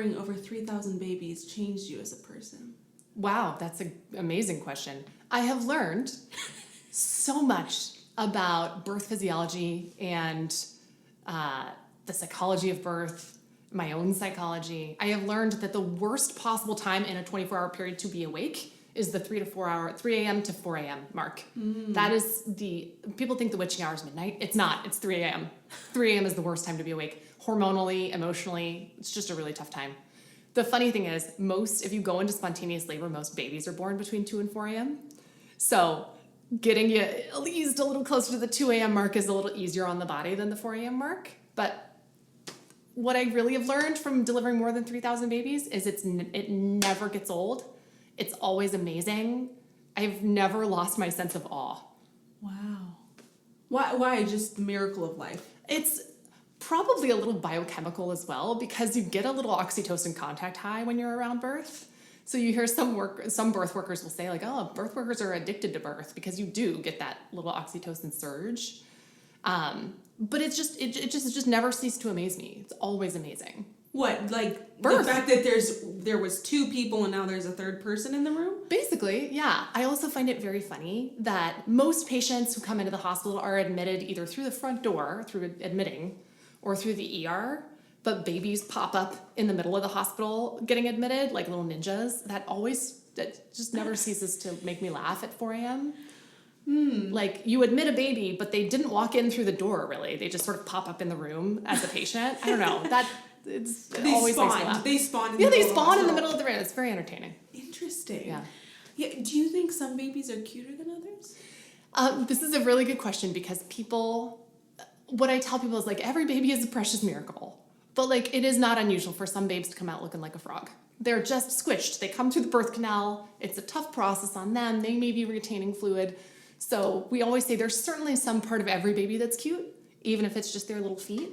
over 3,000 babies changed you as a person? Wow, that's an amazing question. I have learned so much about birth physiology and the psychology of birth, my own psychology. I have learned that the worst possible time in a 24-hour period to be awake is the 3 a.m. to 4 a.m. mark. That is people think the witching hour is midnight. It's not, it's 3 a.m. 3 a.m. is the worst time to be awake. Hormonally, emotionally, it's just a really tough time. The funny thing is, if you go into spontaneous labor, most babies are born between 2 and 4 a.m. So getting you at least a little closer to the 2 a.m. mark is a little easier on the body than the 4 a.m. mark. But what I really have learned from delivering more than 3,000 babies is it never gets old. It's always amazing. I've never lost my sense of awe. Wow. Why? Just the miracle of life. It's probably a little biochemical as well, because you get a little oxytocin contact high when you're around birth. So you hear some birth workers will say like, oh, birth workers are addicted to birth, because you do get that little oxytocin surge. But it just never ceased to amaze me. It's always amazing. What, like birth? The fact that there was 2 people and now there's a 3rd person in the room? Basically, yeah. I also find it very funny that most patients who come into the hospital are admitted either through the front door, through admitting, or through the ER, but babies pop up in the middle of the hospital getting admitted like little ninjas. That just never ceases to make me laugh at 4 a.m. Like, you admit a baby, but they didn't walk in through the door, really. They just sort of pop up in the room as a patient. I don't know. It always makes me laugh. They spawn in the middle of the room. It's very entertaining. Interesting. Yeah. Do you think some babies are cuter than others? This is a really good question, because what I tell people is like, every baby is a precious miracle. But like, it is not unusual for some babes to come out looking like a frog. They're just squished. They come through the birth canal. It's a tough process on them. They may be retaining fluid. So we always say there's certainly some part of every baby that's cute, even if it's just their little feet.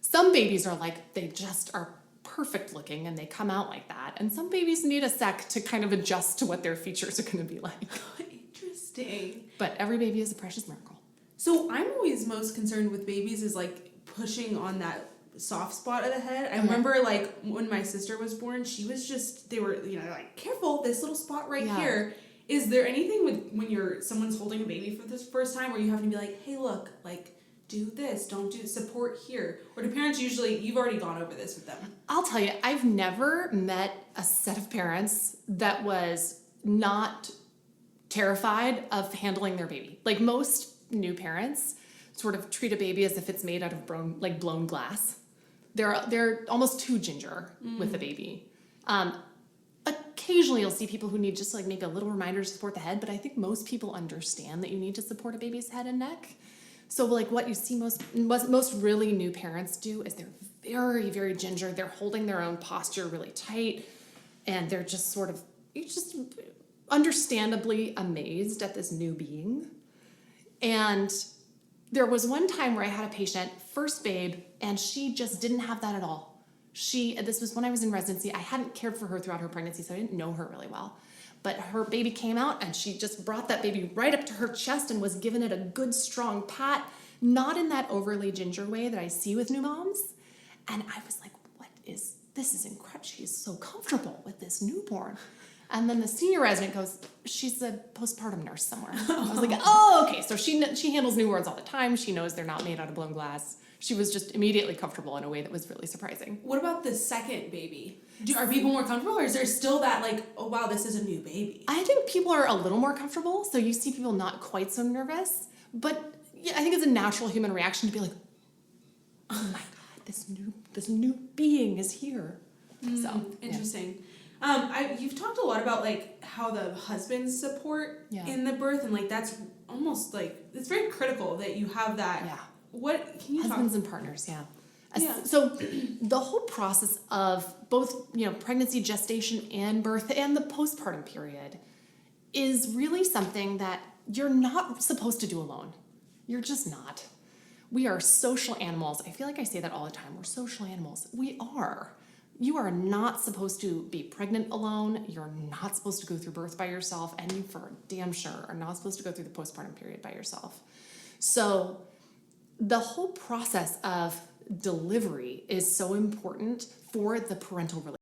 Some babies are like, they just are perfect looking and they come out like that. And some babies need a sec to kind of adjust to what their features are going to be like. Interesting. But every baby is a precious miracle. So I'm always most concerned with babies is like pushing on that soft spot of the head. I remember like when my sister was born, they were, like, careful, this little spot right here. Is there anything when someone's holding a baby for the first time where you have to be like, hey, look, like, do this, don't do support here? Or do parents usually, you've already gone over this with them? I'll tell you, I've never met a set of parents that was not terrified of handling their baby. Like, most new parents sort of treat a baby as if it's made out of blown glass. They're almost too ginger with the baby. Occasionally you'll see people who need just like maybe a little reminder to support the head, but I think most people understand that you need to support a baby's head and neck. So like what you see most really new parents do is they're very, very ginger. They're holding their own posture really tight, and they're just just understandably amazed at this new being. And there was one time where I had a patient, first babe, and she just didn't have that at all. This was when I was in residency. I hadn't cared for her throughout her pregnancy, so I didn't know her really well. But her baby came out, and she just brought that baby right up to her chest and was giving it a good, strong pat, not in that overly ginger way that I see with new moms. And I was like, this is incredible. She's so comfortable with this newborn. And then the senior resident goes, she's a postpartum nurse somewhere. I was like, oh, okay. So she handles newborns all the time. She knows they're not made out of blown glass. She was just immediately comfortable in a way that was really surprising. What about the second baby? Are people more comfortable, or is there still that like, oh wow, this is a new baby? I think people are a little more comfortable. So you see people not quite so nervous. But yeah, I think it's a natural human reaction to be like, oh my God, this new being is here. So interesting. You've talked a lot about like how the husbands support in the birth, and like that's almost like it's very critical that you have that. Yeah. What can you husbands and partners? So the whole process of both pregnancy, gestation, and birth, and the postpartum period is really something that you're not supposed to do alone. You're just not. We are social animals. I feel like I say that all the time. We're social animals. We are. You are not supposed to be pregnant alone. You're not supposed to go through birth by yourself. And you, for damn sure, are not supposed to go through the postpartum period by yourself. So the whole process of delivery is so important for the parental relationship.